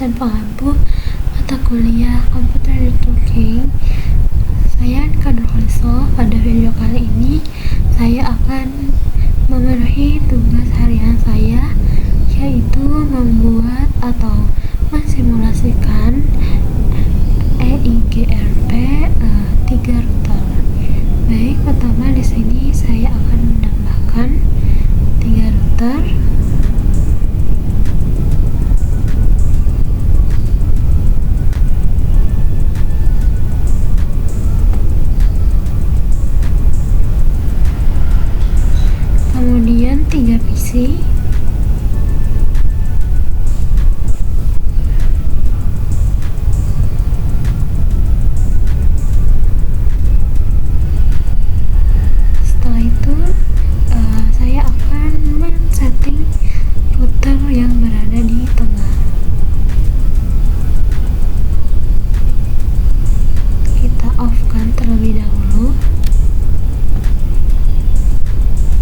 dosen pengampu mata kuliah Computer Networking. Saya Nika Nurholiso. Pada video kali ini saya akan memenuhi tugas harian saya, yaitu membuat atau mensimulasikan EIGRP 3 router. Baik, pertama di sini saya akan menambahkan 3 router. Kemudian 3 PC. Setelah itu saya akan men-setting router yang berada di tengah. Kita off-kan terlebih dahulu.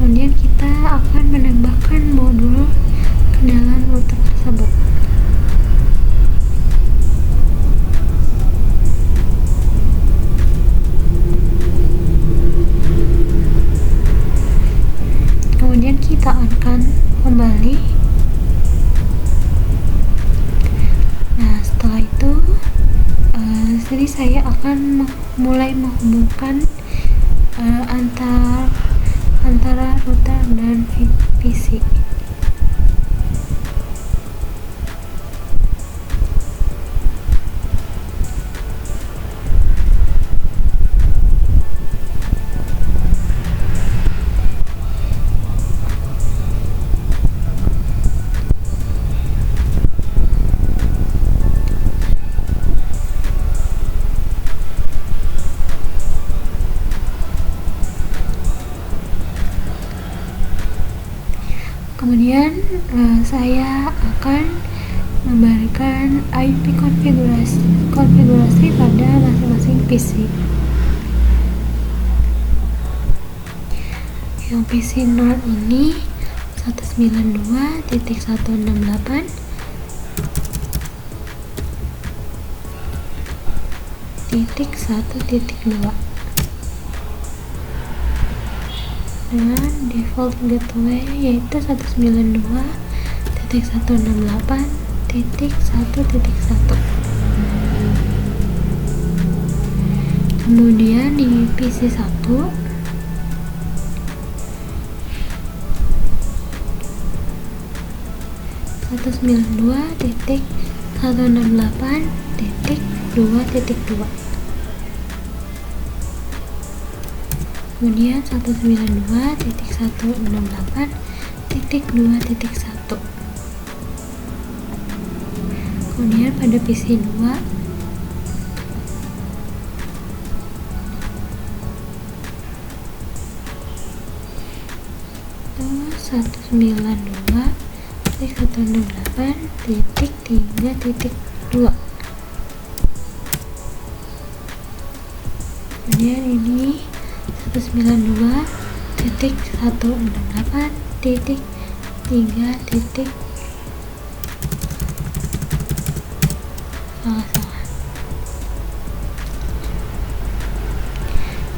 Kemudian kita akan menambahkan modul ke dalam router tersebut. Kemudian kita on-kan kembali. Nah, setelah itu jadi saya akan mulai menghubungkan antara router dan PC. Kemudian saya akan memberikan IP konfigurasi pada masing-masing PC. Yang PC 0 ini 192.168.1.2 dengan default gateway yaitu 192.168.1.1. Kemudian di PC 1 192.168.2.2. Kemudian 192.168.2.1. Kemudian pada PC 2 192.168.3.2. Kemudian ini 192.168.3. Salah.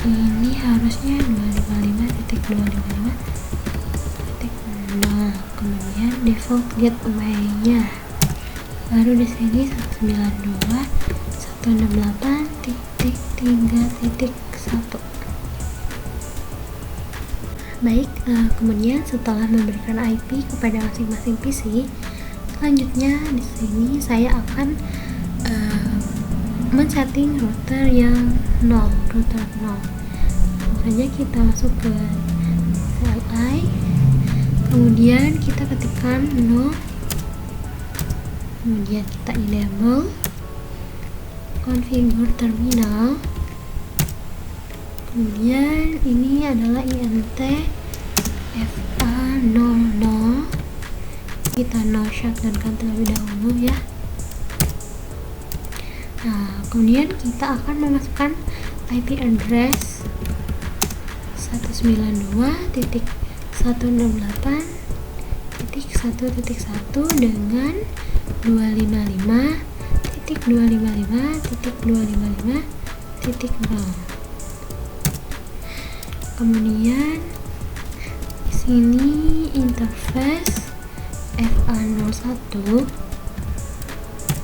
Ini harusnya 255.255.0. Kemudian default gateway-nya baru di sini 192.168.3.1. Baik, kemudian setelah memberikan IP kepada masing-masing PC, selanjutnya di sini saya akan men-setting router yang 0, router 0. Langsung saja kita masuk ke CLI, kemudian kita ketikkan 0, kemudian kita enable configure terminal. Kemudian ini adalah INT FA00. Kita no shutdown-kan terlebih dahulu ya. Nah, kemudian kita akan memasukkan IP address 192.168.1.1 dengan 255.255.255.0. Kemudian di sini interface FA01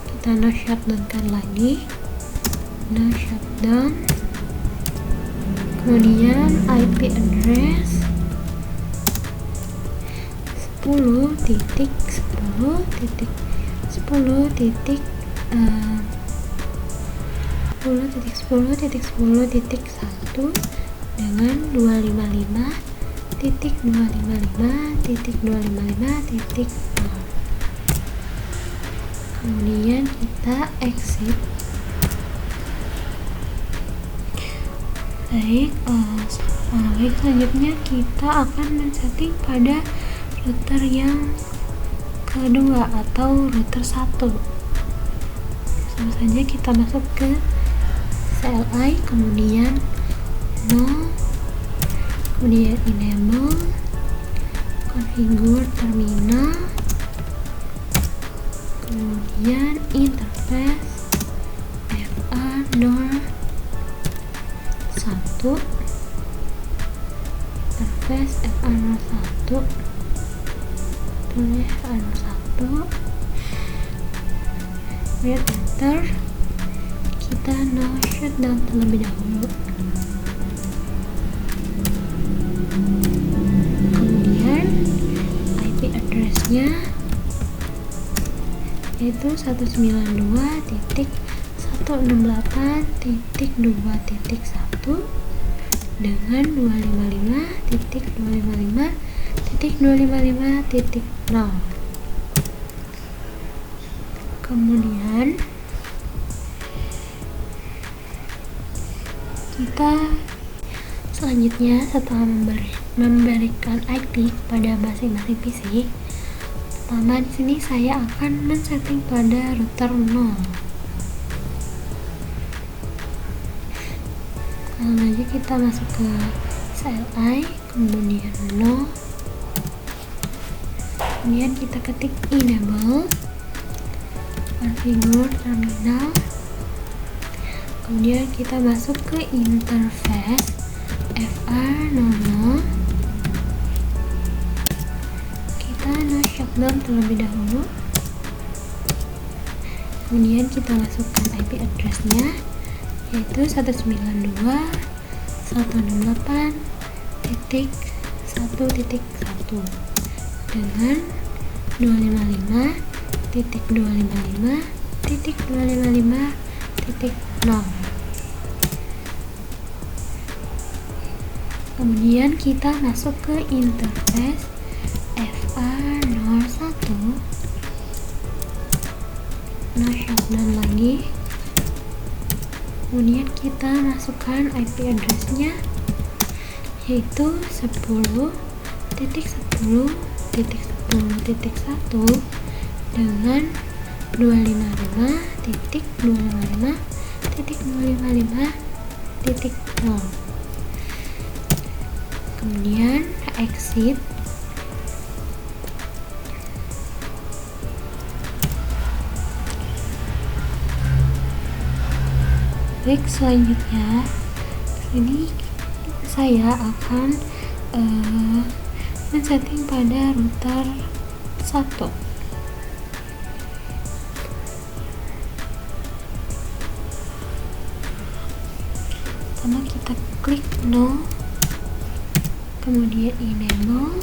kita no shutdown kan lagi, no shutdown. Kemudian IP address 10.10.10.10.10.1 dengan 255.255.255.0. Kemudian kita exit. Baik, selanjutnya kita akan men-setting pada router yang kedua atau router 1. Sama saja kita masuk ke CLI, kemudian no, kemudian enable, configure terminal, kemudian interface FA01, interface FA01, tulis FA01, kemudian enter. Kita no shutdown terlebih dahulu. Kemudian IP address-nya yaitu 192.168.2.1 dengan 255.255.255.0. Kemudian kita selanjutnya setelah memberikan IP pada masing-masing PC, pertama di sini saya akan men-setting pada router 0. Langsung aja kita masuk ke CLI, kemudian 0, kemudian kita ketik enable, configure terminal, kemudian kita masuk ke interface FA00. Kita no shutdown terlebih dahulu. Kemudian kita masukkan IP address-nya yaitu 192.168.1.1 dengan 255.255.255.0. Kemudian kita masuk ke interface FA01, no shutdown lagi. Kemudian kita masukkan IP address-nya yaitu 10.10.10.1 dengan 255.255.255.0. Kemudian exit. Baik, selanjutnya ini saya akan men-setting pada router 1. Pertama kita klik no, kemudian enable,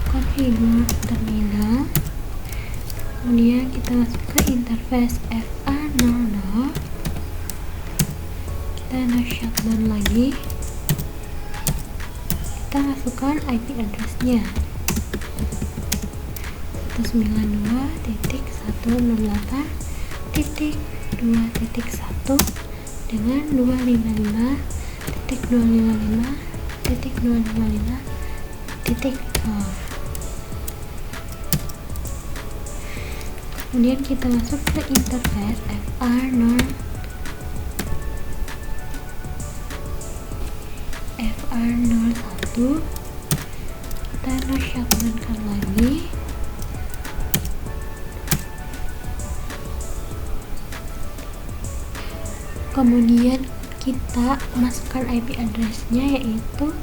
configure terminal, kemudian kita masuk ke interface FA00. Kita no shutdown lagi. Kita masukkan IP address-nya 192.168.2.1 dengan 255.255.255.0. Kemudian kita masuk ke interface FA01. Kita no shutdown lagi. Kemudian kita masukkan IP address-nya, yaitu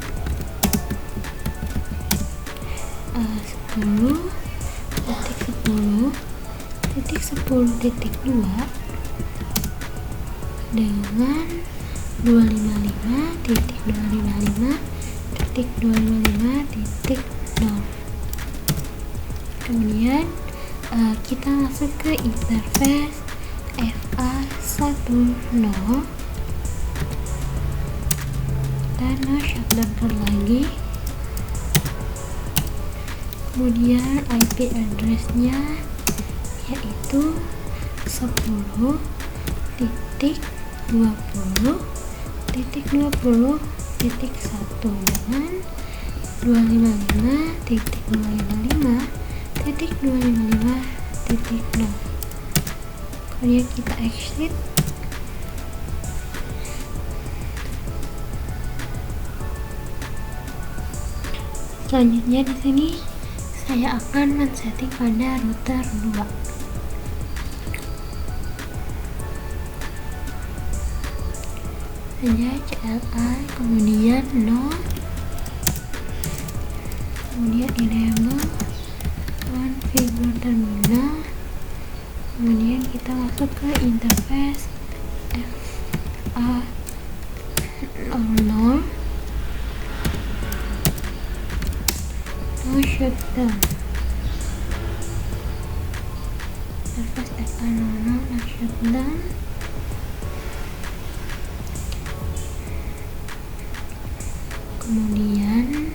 10.10.10.2 dengan 255.255.255.0. Kemudian kita masuk ke interface FA10, dan shutdown lagi. Kemudian IP address-nya yaitu 10.20.20.1 dengan 255.255.255.0. Kemudian kita exit. Selanjutnya di sini saya akan men-setting pada router 2. Saja CLI, kemudian 0, kemudian enable configure terminal, kemudian kita masuk ke interface FA00, shutdown. Interface FA00 shutdown. Kemudian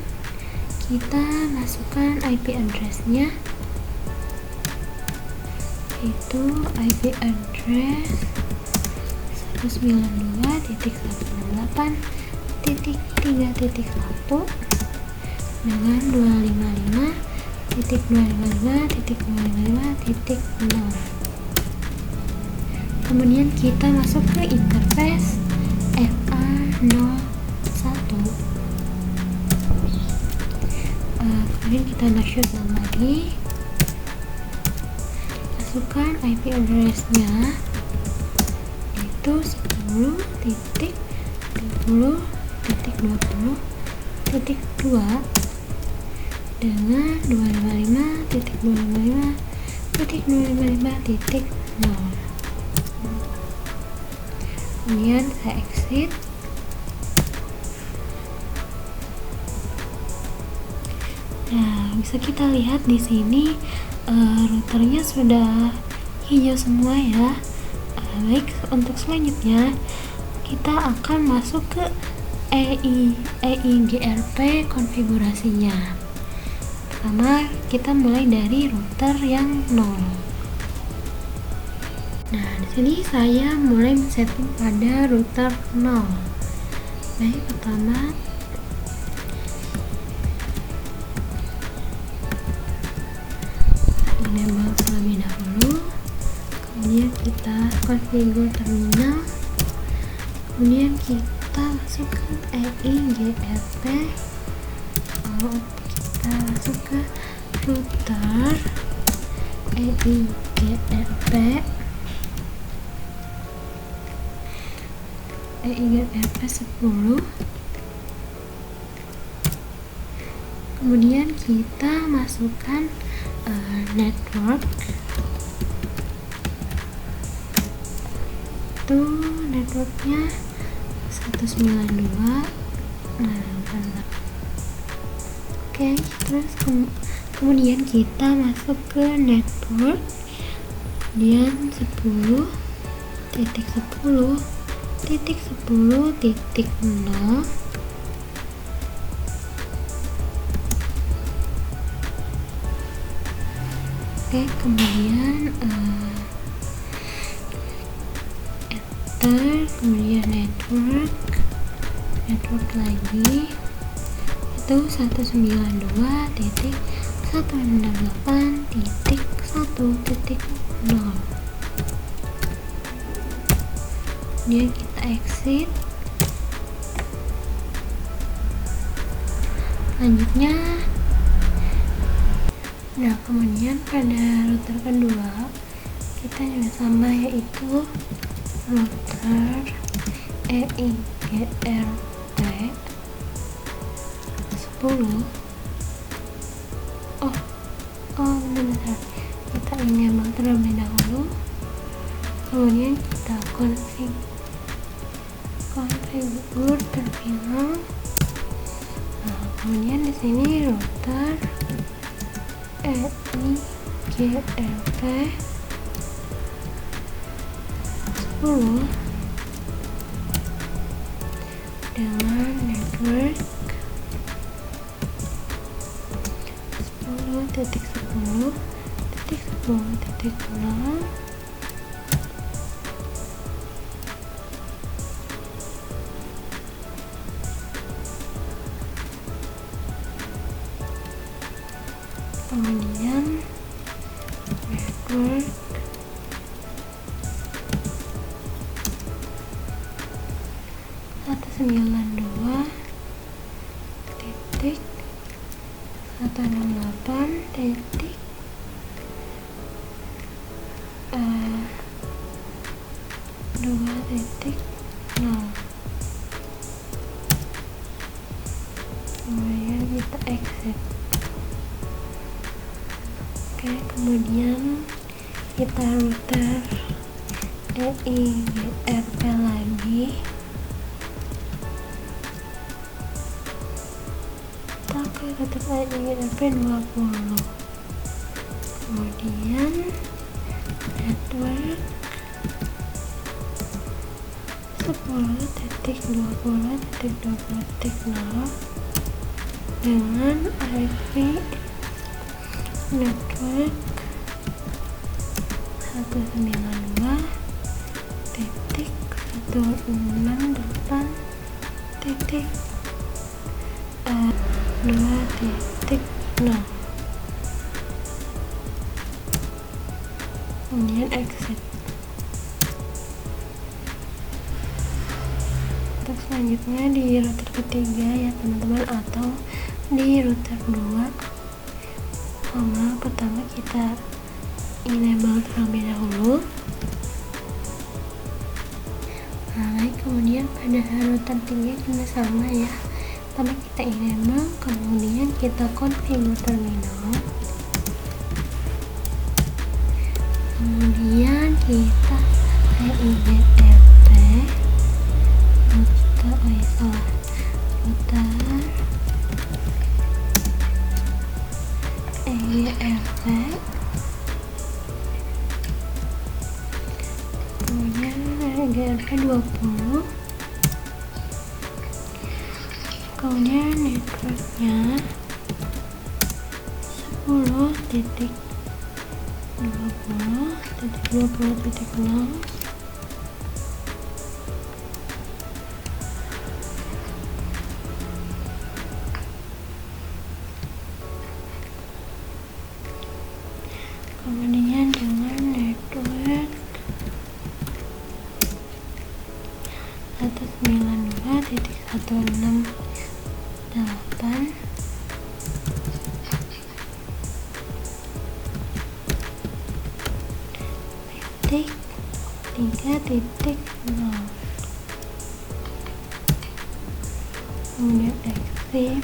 kita masukkan IP address-nya, yaitu IP address 192.168.3.1 dengan 255.255.255.0. Kemudian kita masuk ke interface FA01. Kemudian kita shutdown lagi, masukkan IP address-nya, yaitu 10.20.20.2 dengan 255.255.255.0. Kemudian saya exit. Nah, bisa kita lihat di sini routernya sudah hijau semua ya. Baik, untuk selanjutnya kita akan masuk ke EIGRP konfigurasinya. Pertama, kita mulai dari router yang 0. Nah, di sini saya mulai setting pada router 0. Baik, pertama enable terlebih dahulu, kemudian kita configure terminal, kemudian kita masuk ke EIGRP, kita masuk ke router EIGRP 10, kemudian kita masukkan network. Itu networknya 192. Oke, terus kemudian kita masuk ke network, kemudian 10.10.10.0. Oke, kemudian enter, kemudian network lagi, itu 192.168.1.0. Kemudian kita exit. Selanjutnya, nah kemudian pada router kedua kita juga sama, yaitu router EIGRT 10. Bentar, kita enable terlebih dahulu, kemudian kita konfigur terminal. Nah, kemudian di sini router EIGRT 10 dengan network 10.10.10.0. Kemudian network 192.168.2.0. Kemudian kita exit. Oke, kemudian kita router EIGRT lagi, tapi router EIGRT 20. Kemudian network 10.20.20.0 dengan IP network 192.168.2.0. Kemudian exit. Untuk selanjutnya di router ketiga ya teman-teman, atau di router 2. Pertama kita enable terlebih dahulu. Nah, kemudian pada router 3 juga sama ya, tapi kita enable, kemudian kita configure terminal, kemudian kita EIGRT router EIGRT, kemudian EIGRT 20, kemudian networknya 10.20.20.0. Kemudian dengan network 192.168 3.0. Kemudian exit.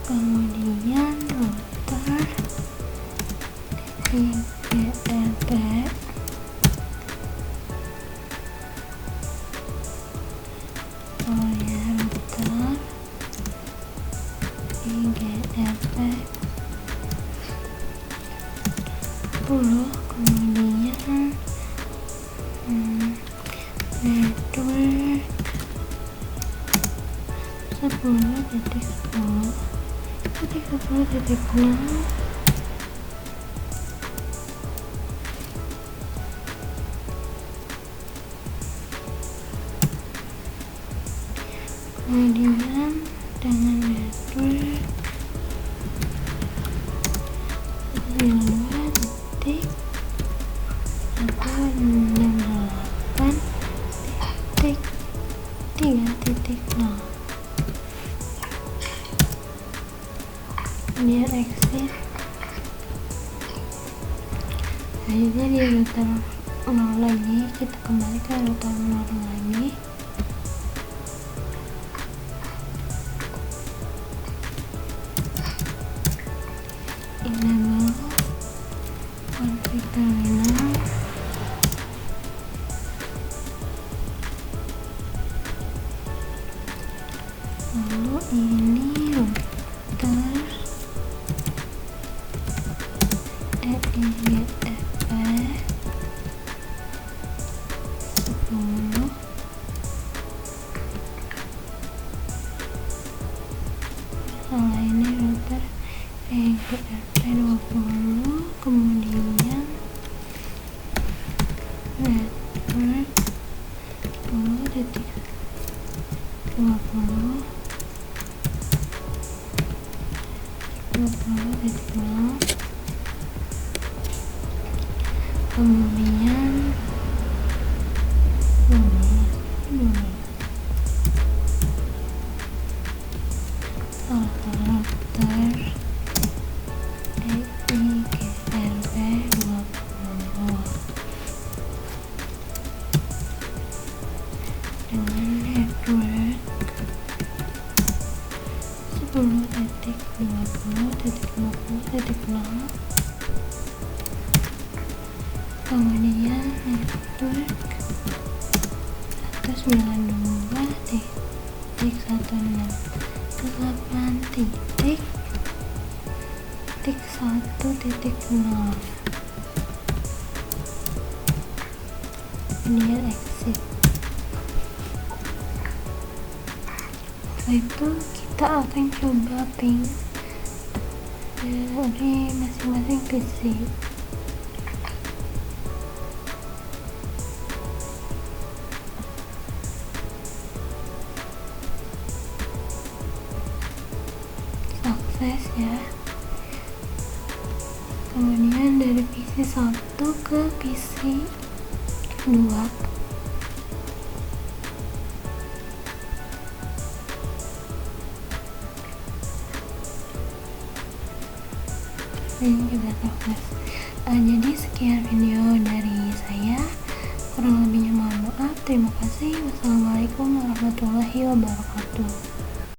Kemudian router EIGRT router EIGRT 10, kemudian network 10.10.10.0. Kemudian dengan network 2.168.3.0. Kemudian exit. Selanjutnya di router nol lagi, kita kembali ke router nol lagi. Enable config terminal, lalu ini router EIGRP 10, salah ini router EIGRP 20, kemudian network 10.20 20.0, kemudian salah router EIGRP 20 dengan network 10.20.20.0, kemudian network 192.168.1.0, kemudian exit. Setelah itu kita akan coba ping dari masing-masing PC. Sukses ya. Kemudian dari PC 1 ke PC 2, ini juga sukses. Jadi sekian video dari saya, kurang lebihnya mohon maaf. Terima kasih. Wassalamualaikum warahmatullahi wabarakatuh.